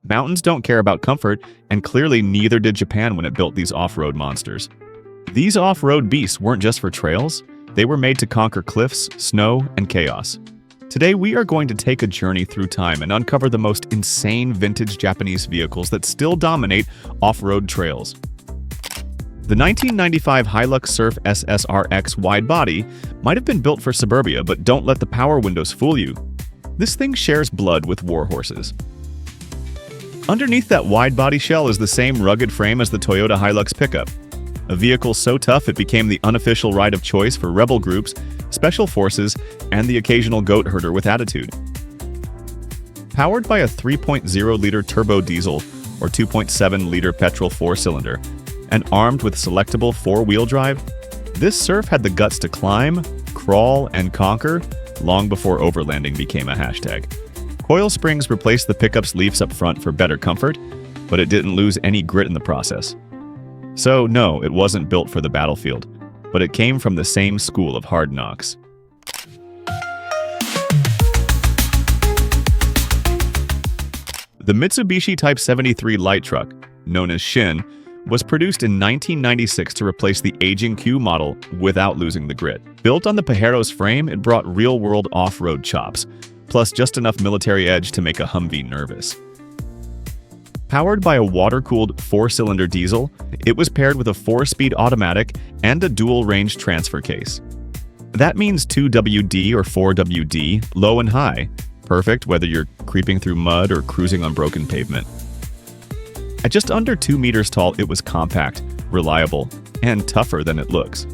Mountains don't care about comfort, and clearly neither did Japan when it built these off-road monsters. These off-road beasts weren't just for trails, they were made to conquer cliffs, snow, and chaos. Today we are going to take a journey through time and uncover the most insane vintage Japanese vehicles that still dominate off-road trails. The 1995 Hilux Surf SSRX wide body might have been built for suburbia, but don't let the power windows fool you. This thing shares blood with war horses. Underneath that wide body shell is the same rugged frame as the Toyota Hilux pickup. A vehicle so tough it became the unofficial ride of choice for rebel groups, special forces, and the occasional goat herder with attitude. Powered by a 3.0-liter turbo diesel or 2.7-liter petrol four-cylinder, and armed with selectable four-wheel drive, this Surf had the guts to climb, crawl, and conquer long before overlanding became a hashtag. Coil springs replaced the pickup's leafs up front for better comfort, but it didn't lose any grit in the process. So no, it wasn't built for the battlefield, but it came from the same school of hard knocks. The Mitsubishi Type 73 light truck, known as Shin, was produced in 1996 to replace the aging Q model without losing the grit. Built on the Pajero's frame, it brought real-world off-road chops, plus just enough military edge to make a Humvee nervous. Powered by a water-cooled four-cylinder diesel, it was paired with a 4-speed automatic and a dual-range transfer case. That means 2WD or 4WD, low and high, perfect whether you're creeping through mud or cruising on broken pavement. At just under 2 meters tall, it was compact, reliable, and tougher than it looks.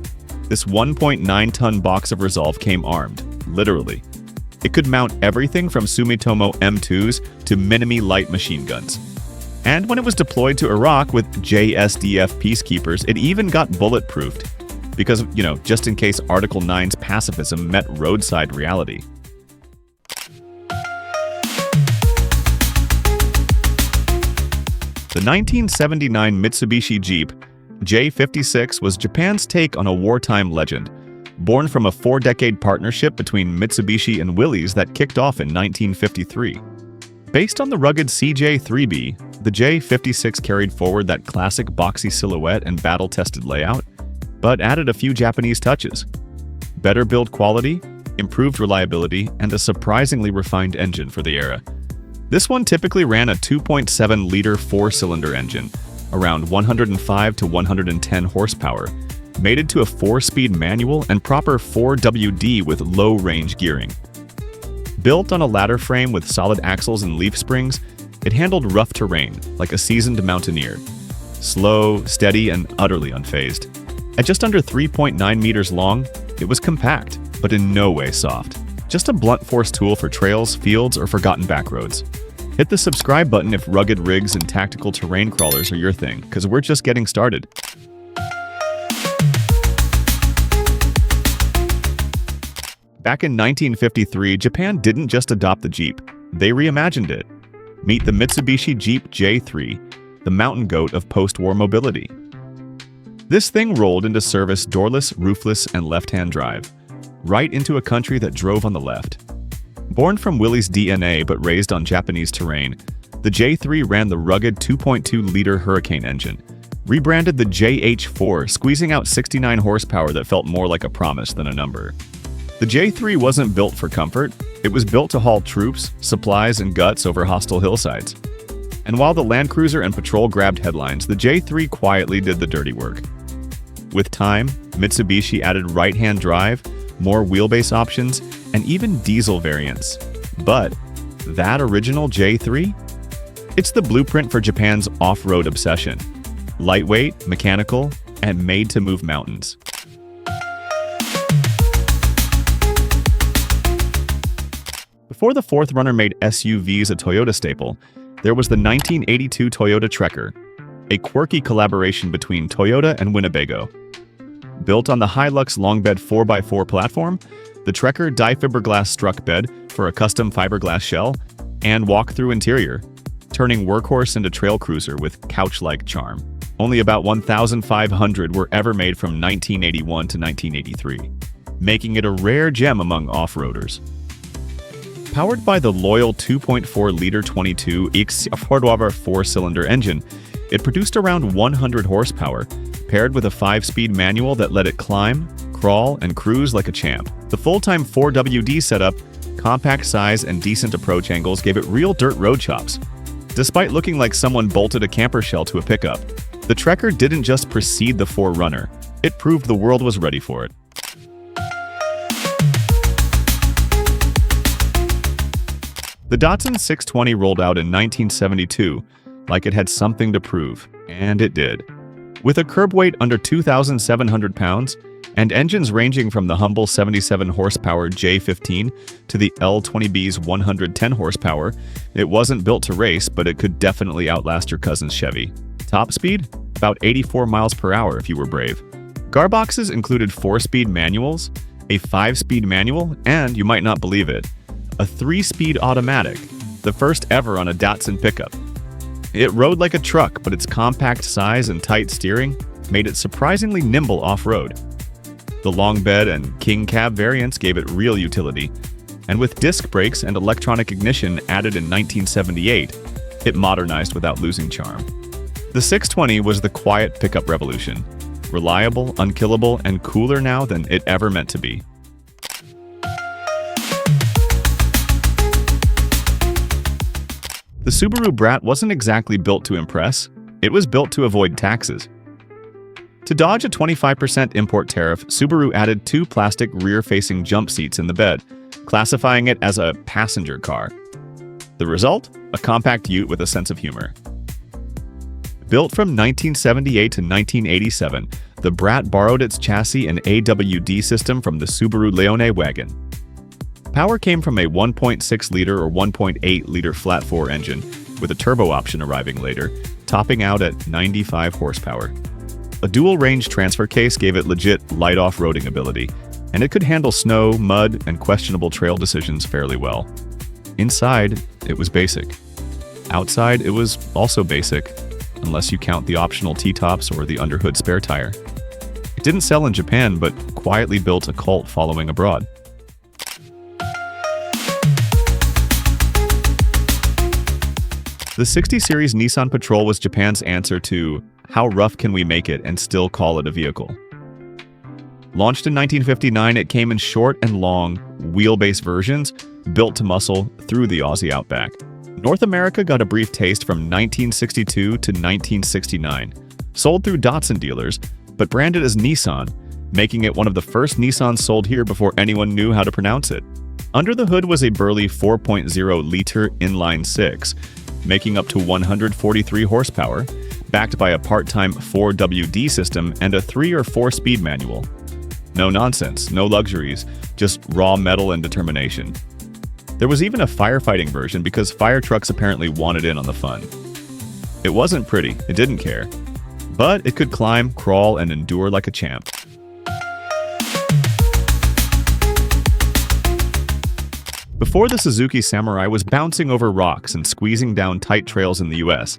This 1.9-ton box of resolve came armed, literally. It could mount everything from Sumitomo M2s to Minami light machine guns. And when it was deployed to Iraq with JSDF peacekeepers, it even got bulletproofed. Because, just in case Article 9's pacifism met roadside reality. The 1979 Mitsubishi Jeep J56 was Japan's take on a wartime legend, born from a 4-decade partnership between Mitsubishi and Willys that kicked off in 1953. Based on the rugged CJ3B, the J56 carried forward that classic boxy silhouette and battle-tested layout, but added a few Japanese touches. Better build quality, improved reliability, and a surprisingly refined engine for the era. This one typically ran a 2.7-liter four-cylinder engine, around 105 to 110 horsepower, mated to a 4-speed manual and proper 4WD with low-range gearing. Built on a ladder frame with solid axles and leaf springs, it handled rough terrain like a seasoned mountaineer. Slow, steady, and utterly unfazed. At just under 3.9 meters long, it was compact, but in no way soft. Just a blunt force tool for trails, fields, or forgotten backroads. Hit the subscribe button if rugged rigs and tactical terrain crawlers are your thing, because we're just getting started. Back in 1953, Japan didn't just adopt the Jeep, they reimagined it. Meet the Mitsubishi Jeep J3, the mountain goat of post-war mobility. This thing rolled into service doorless, roofless, and left-hand drive, right into a country that drove on the left. Born from Willys' DNA but raised on Japanese terrain, the J3 ran the rugged 2.2-liter Hurricane engine, rebranded the JH4, squeezing out 69 horsepower that felt more like a promise than a number. The J3 wasn't built for comfort, it was built to haul troops, supplies, and guts over hostile hillsides. And while the Land Cruiser and Patrol grabbed headlines, the J3 quietly did the dirty work. With time, Mitsubishi added right-hand drive, more wheelbase options, and even diesel variants. But that original J3? It's the blueprint for Japan's off-road obsession. Lightweight, mechanical, and made to move mountains. Before the Fourth Runner made SUVs a Toyota staple, there was the 1982 Toyota Trekker, a quirky collaboration between Toyota and Winnebago. Built on the Hilux Longbed 4x4 platform, the Trekker difiberglass struck bed for a custom fiberglass shell, and walk-through interior, turning workhorse into trail cruiser with couch-like charm. Only about 1,500 were ever made from 1981 to 1983, making it a rare gem among off-roaders. Powered by the loyal 2.4-liter 22X four-cylinder engine, it produced around 100 horsepower, paired with a 5-speed manual that let it climb, crawl, and cruise like a champ. The full-time 4WD setup, compact size, and decent approach angles gave it real dirt road chops. Despite looking like someone bolted a camper shell to a pickup, the Trekker didn't just precede the 4Runner, it proved the world was ready for it. The Datsun 620 rolled out in 1972, like it had something to prove, and it did. With a curb weight under 2,700 pounds, and engines ranging from the humble 77 horsepower J15 to the L20B's 110 horsepower, it wasn't built to race, but it could definitely outlast your cousin's Chevy. Top speed? About 84 miles per hour if you were brave. Gearboxes included 4-speed manuals, a 5-speed manual, and, you might not believe it, a 3-speed automatic, the first ever on a Datsun pickup. It rode like a truck, but its compact size and tight steering made it surprisingly nimble off-road. The long bed and king cab variants gave it real utility, and with disc brakes and electronic ignition added in 1978, it modernized without losing charm. The 620 was the quiet pickup revolution, reliable, unkillable, and cooler now than it ever meant to be. The Subaru Brat wasn't exactly built to impress, it was built to avoid taxes. To dodge a 25% import tariff, Subaru added 2 plastic rear-facing jump seats in the bed, classifying it as a passenger car. The result? A compact ute with a sense of humor. Built from 1978 to 1987, the Brat borrowed its chassis and AWD system from the Subaru Leone wagon. Power came from a 1.6-liter or 1.8-liter flat-4 engine, with a turbo option arriving later, topping out at 95 horsepower. A dual-range transfer case gave it legit light off-roading ability, and it could handle snow, mud, and questionable trail decisions fairly well. Inside, it was basic. Outside, it was also basic, unless you count the optional T-tops or the underhood spare tire. It didn't sell in Japan, but quietly built a cult following abroad. The 60 Series Nissan Patrol was Japan's answer to, how rough can we make it and still call it a vehicle? Launched in 1959, it came in short and long, wheelbase versions, built to muscle through the Aussie outback. North America got a brief taste from 1962 to 1969, sold through Datsun dealers, but branded as Nissan, making it one of the first Nissans sold here before anyone knew how to pronounce it. Under the hood was a burly 4.0-liter inline-6, making up to 143 horsepower, backed by a part-time 4WD system and a 3 or 4-speed manual. No nonsense, no luxuries, just raw metal and determination. There was even a firefighting version because fire trucks apparently wanted in on the fun. It wasn't pretty, it didn't care, but it could climb, crawl, and endure like a champ. Before the Suzuki Samurai was bouncing over rocks and squeezing down tight trails in the US,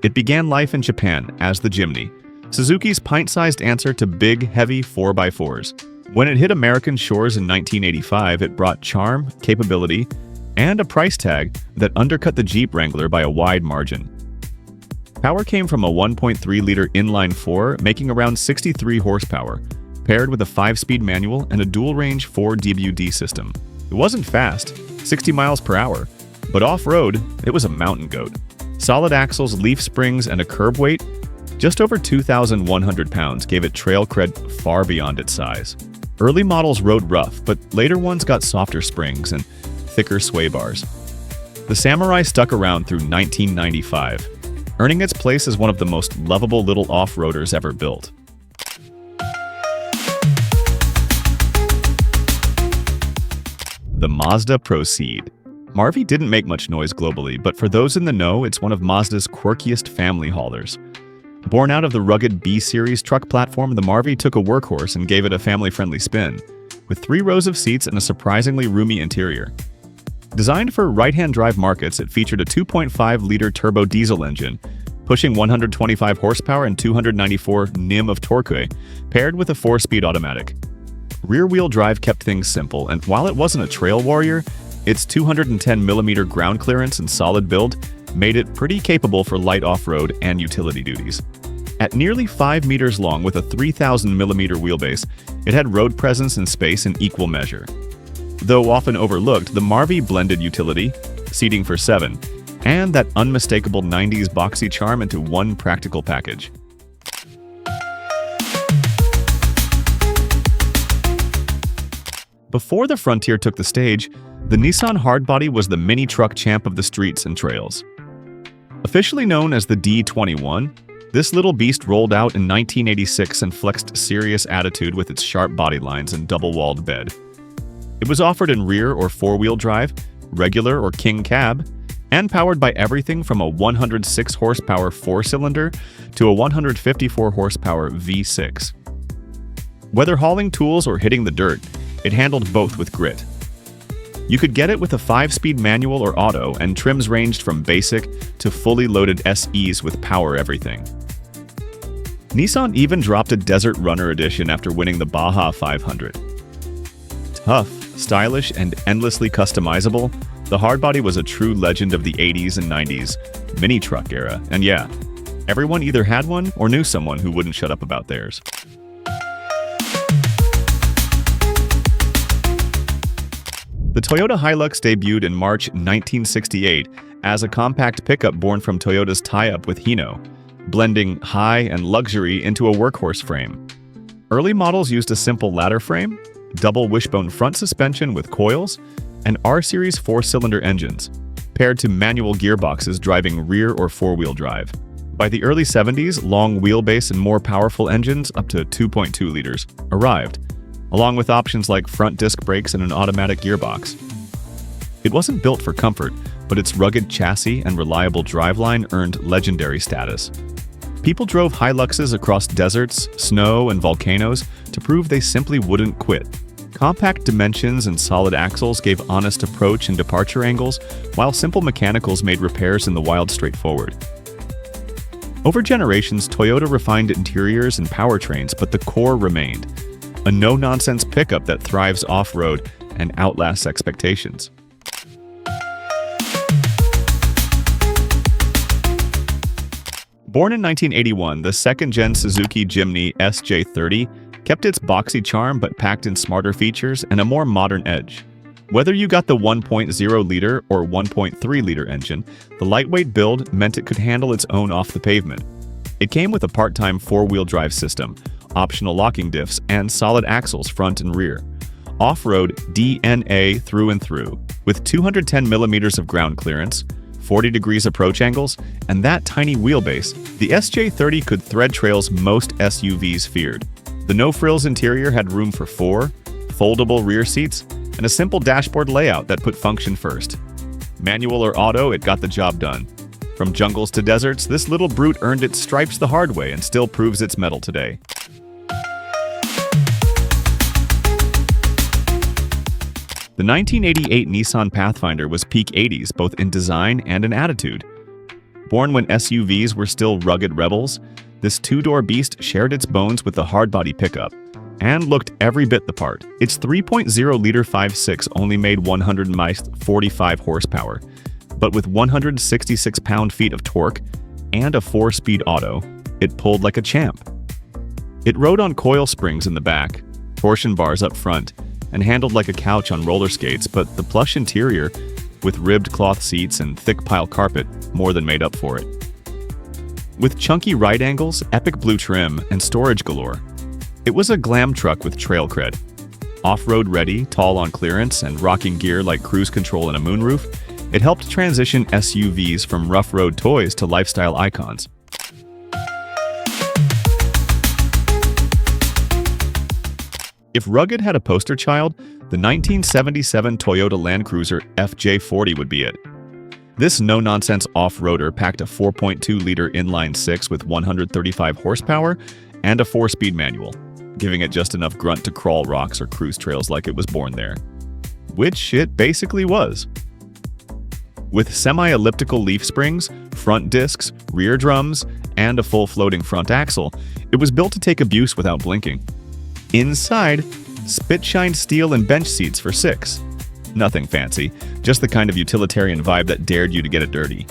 it began life in Japan as the Jimny, Suzuki's pint-sized answer to big, heavy 4x4s. When it hit American shores in 1985, it brought charm, capability, and a price tag that undercut the Jeep Wrangler by a wide margin. Power came from a 1.3-liter inline-4, making around 63 horsepower, paired with a 5-speed manual and a dual-range 4WD system. It wasn't fast, 60 miles per hour, but off-road, it was a mountain goat. Solid axles, leaf springs, and a curb weight, just over 2,100 pounds, gave it trail cred far beyond its size. Early models rode rough, but later ones got softer springs and thicker sway bars. The Samurai stuck around through 1995, earning its place as one of the most lovable little off-roaders ever built. The Mazda Proceed. Marvi didn't make much noise globally, but for those in the know, it's one of Mazda's quirkiest family haulers. Born out of the rugged B-Series truck platform, the Marvi took a workhorse and gave it a family-friendly spin, with 3 rows of seats and a surprisingly roomy interior. Designed for right-hand drive markets, it featured a 2.5-liter turbo diesel engine, pushing 125 horsepower and 294 Nm of torque, paired with a 4-speed automatic. Rear-wheel drive kept things simple, and while it wasn't a trail warrior, Its 210mm ground clearance and solid build made it pretty capable for light off-road and utility duties. At nearly 5 meters long with a 3,000mm wheelbase, it had road presence and space in equal measure. Though often overlooked, the Marvi blended utility, seating for 7, and that unmistakable 90s boxy charm into one practical package. Before the Frontier took the stage, the Nissan Hardbody was the mini truck champ of the streets and trails. Officially known as the D21, this little beast rolled out in 1986 and flexed serious attitude with its sharp body lines and double-walled bed. It was offered in rear or four-wheel drive, regular or king cab, and powered by everything from a 106 horsepower four-cylinder to a 154 horsepower V6. Whether hauling tools or hitting the dirt, it handled both with grit. You could get it with a 5-speed manual or auto, and trims ranged from basic to fully loaded SEs with power everything. Nissan even dropped a Desert Runner edition after winning the Baja 500. Tough, stylish, and endlessly customizable, the Hardbody was a true legend of the 80s and 90s mini truck era, and yeah, everyone either had one or knew someone who wouldn't shut up about theirs. The Toyota Hilux debuted in March 1968 as a compact pickup born from Toyota's tie-up with Hino, blending high and luxury into a workhorse frame. Early models used a simple ladder frame, double wishbone front suspension with coils, and R-Series four-cylinder engines, paired to manual gearboxes driving rear or four-wheel drive. By the early 70s, long wheelbase and more powerful engines, up to 2.2 liters, arrived, along with options like front disc brakes and an automatic gearbox. It wasn't built for comfort, but its rugged chassis and reliable driveline earned legendary status. People drove Hiluxes across deserts, snow, and volcanoes to prove they simply wouldn't quit. Compact dimensions and solid axles gave honest approach and departure angles, while simple mechanicals made repairs in the wild straightforward. Over generations, Toyota refined interiors and powertrains, but the core remained. A no-nonsense pickup that thrives off-road and outlasts expectations. Born in 1981, the second-gen Suzuki Jimny SJ30 kept its boxy charm but packed in smarter features and a more modern edge. Whether you got the 1.0-liter or 1.3-liter engine, the lightweight build meant it could handle its own off the pavement. It came with a part-time four-wheel drive system, optional locking diffs, and solid axles front and rear. Off-road DNA through and through, with 210mm of ground clearance, 40 degrees approach angles, and that tiny wheelbase, the SJ30 could thread trails most SUVs feared. The no-frills interior had room for 4 foldable rear seats and a simple dashboard layout that put function first. Manual or auto, it got the job done. From jungles to deserts, this little brute earned its stripes the hard way and still proves its mettle today. The 1988 Nissan Pathfinder was peak 80s both in design and in attitude. Born when SUVs were still rugged rebels, this two-door beast shared its bones with the hardbody pickup and looked every bit the part. Its 3.0-liter 5.6 only made 145 horsepower, but with 166 pound-feet of torque and a 4-speed auto, it pulled like a champ. It rode on coil springs in the back, torsion bars up front, and handled like a couch on roller skates, but the plush interior, with ribbed cloth seats and thick pile carpet, more than made up for it. With chunky right angles, epic blue trim, and storage galore, it was a glam truck with trail cred. Off-road ready, tall on clearance, and rocking gear like cruise control and a moonroof, it helped transition SUVs from rough road toys to lifestyle icons. If rugged had a poster child, the 1977 Toyota Land Cruiser FJ40 would be it. This no-nonsense off-roader packed a 4.2-liter inline-six with 135 horsepower and a 4-speed manual, giving it just enough grunt to crawl rocks or cruise trails like it was born there. Which it basically was. With semi-elliptical leaf springs, front discs, rear drums, and a full floating front axle, it was built to take abuse without blinking. Inside, spit-shined steel and bench seats for 6. Nothing fancy, just the kind of utilitarian vibe that dared you to get it dirty.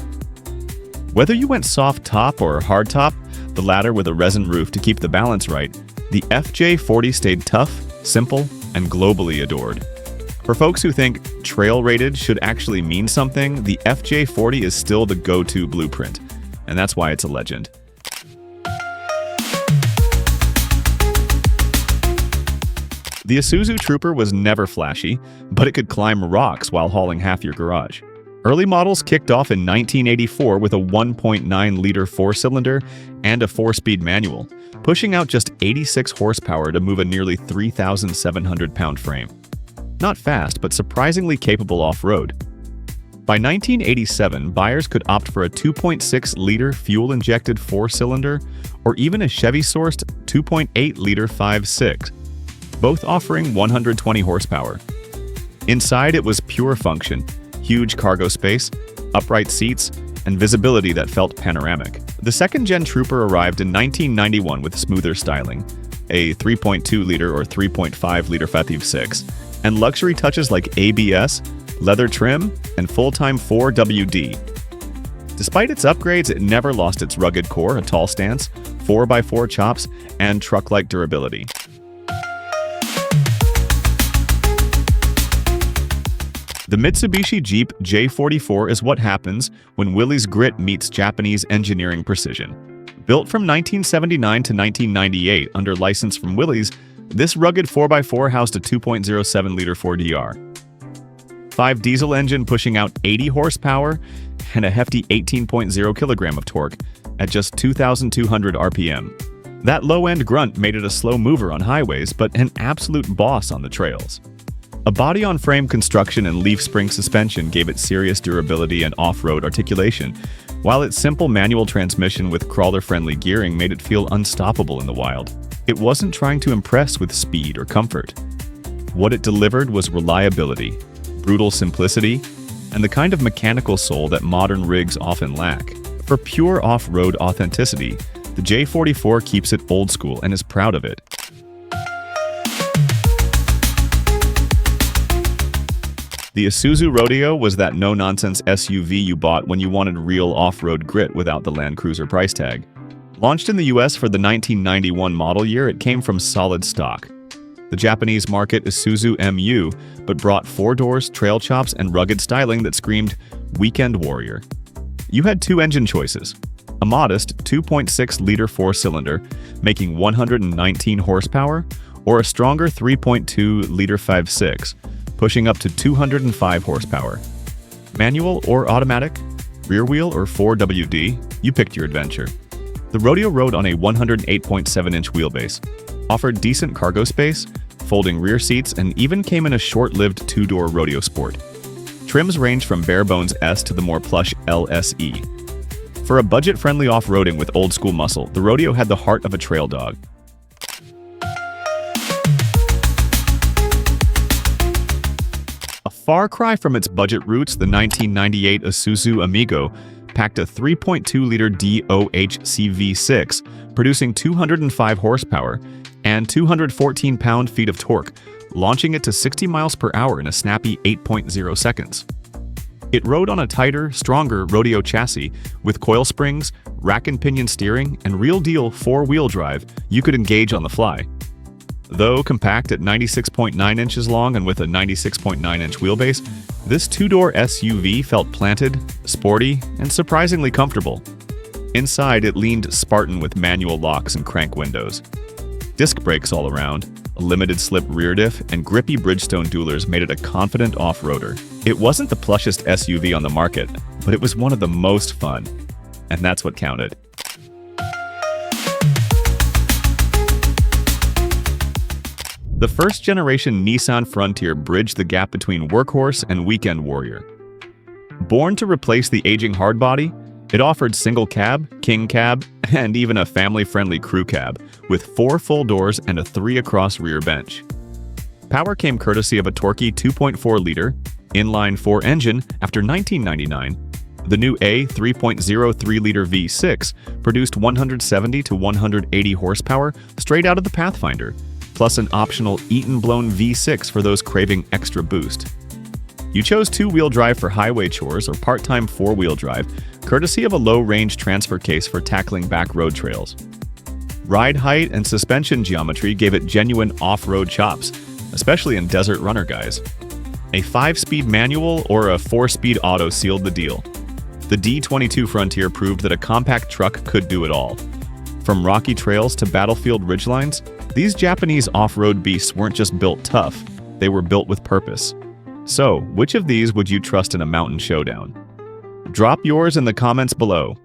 Whether you went soft top or hard top, the latter with a resin roof to keep the balance right, the FJ40 stayed tough, simple, and globally adored. For folks who think trail-rated should actually mean something, the FJ40 is still the go-to blueprint, and that's why it's a legend. The Isuzu Trooper was never flashy, but it could climb rocks while hauling half your garage. Early models kicked off in 1984 with a 1.9-liter four-cylinder and a 4-speed manual, pushing out just 86 horsepower to move a nearly 3,700-pound frame. Not fast, but surprisingly capable off-road. By 1987, buyers could opt for a 2.6-liter fuel-injected four-cylinder or even a Chevy-sourced 2.8-liter 5.6, both offering 120 horsepower. Inside, it was pure function, huge cargo space, upright seats, and visibility that felt panoramic. The second-gen Trooper arrived in 1991 with smoother styling, a 3.2-liter or 3.5-liter 5.6, and luxury touches like ABS, leather trim, and full-time 4WD. Despite its upgrades, it never lost its rugged core, a tall stance, 4x4 chops, and truck-like durability. The Mitsubishi Jeep J44 is what happens when Willys grit meets Japanese engineering precision. Built from 1979 to 1998 under license from Willys, this rugged 4x4 housed a 2.07-liter 4DR. 5 diesel engine pushing out 80 horsepower and a hefty 18.0 kilogram of torque at just 2,200 RPM. That low-end grunt made it a slow mover on highways, but an absolute boss on the trails. A body-on-frame construction and leaf spring suspension gave it serious durability and off-road articulation, while its simple manual transmission with crawler-friendly gearing made it feel unstoppable in the wild. It wasn't trying to impress with speed or comfort. What it delivered was reliability, brutal simplicity, and the kind of mechanical soul that modern rigs often lack. For pure off-road authenticity, the J44 keeps it old school and is proud of it. The Isuzu Rodeo was that no-nonsense SUV you bought when you wanted real off-road grit without the Land Cruiser price tag. Launched in the US for the 1991 model year, it came from solid stock. The Japanese market Isuzu MU, but brought 4 doors, trail chops, and rugged styling that screamed weekend warrior. You had 2 engine choices: a modest 2.6-liter 4-cylinder, making 119 horsepower, or a stronger 3.2-liter 5.6, pushing up to 205 horsepower. Manual or automatic, rear wheel or 4WD, you picked your adventure. The Rodeo rode on a 108.7-inch wheelbase, offered decent cargo space, folding rear seats, and even came in a short-lived 2-door Rodeo Sport. Trims range from bare-bones S to the more plush LSE. For a budget-friendly off-roading with old-school muscle, the Rodeo had the heart of a trail dog. A far cry from its budget roots, the 1998 Isuzu Amigo packed a 3.2-liter DOHC V6, producing 205 horsepower and 214 pound-feet of torque, launching it to 60 miles per hour in a snappy 8.0 seconds. It rode on a tighter, stronger Rodeo chassis with coil springs, rack and pinion steering, and real-deal 4-wheel drive you could engage on the fly. Though compact at 96.9 inches long and with a 96.9-inch wheelbase, this 2-door SUV felt planted, sporty, and surprisingly comfortable. Inside, it leaned Spartan with manual locks and crank windows. Disc brakes all around, a limited-slip rear diff, and grippy Bridgestone dualers made it a confident off-roader. It wasn't the plushest SUV on the market, but it was one of the most fun, and that's what counted. The first-generation Nissan Frontier bridged the gap between workhorse and weekend warrior. Born to replace the aging hardbody, it offered single cab, king cab, and even a family-friendly crew cab, with 4 full doors and a 3-across rear bench. Power came courtesy of a torquey 2.4-liter, inline-4 engine after 1999. The new A 3.03-liter V6 produced 170 to 180 horsepower straight out of the Pathfinder, plus an optional Eaton-blown V6 for those craving extra boost. You chose two-wheel drive for highway chores or part-time four-wheel drive, courtesy of a low-range transfer case for tackling back road trails. Ride height and suspension geometry gave it genuine off-road chops, especially in desert runner guys. A 5-speed manual or a 4-speed auto sealed the deal. The D22 Frontier proved that a compact truck could do it all. From rocky trails to battlefield ridgelines, these Japanese off-road beasts weren't just built tough, they were built with purpose. So, which of these would you trust in a mountain showdown? Drop yours in the comments below.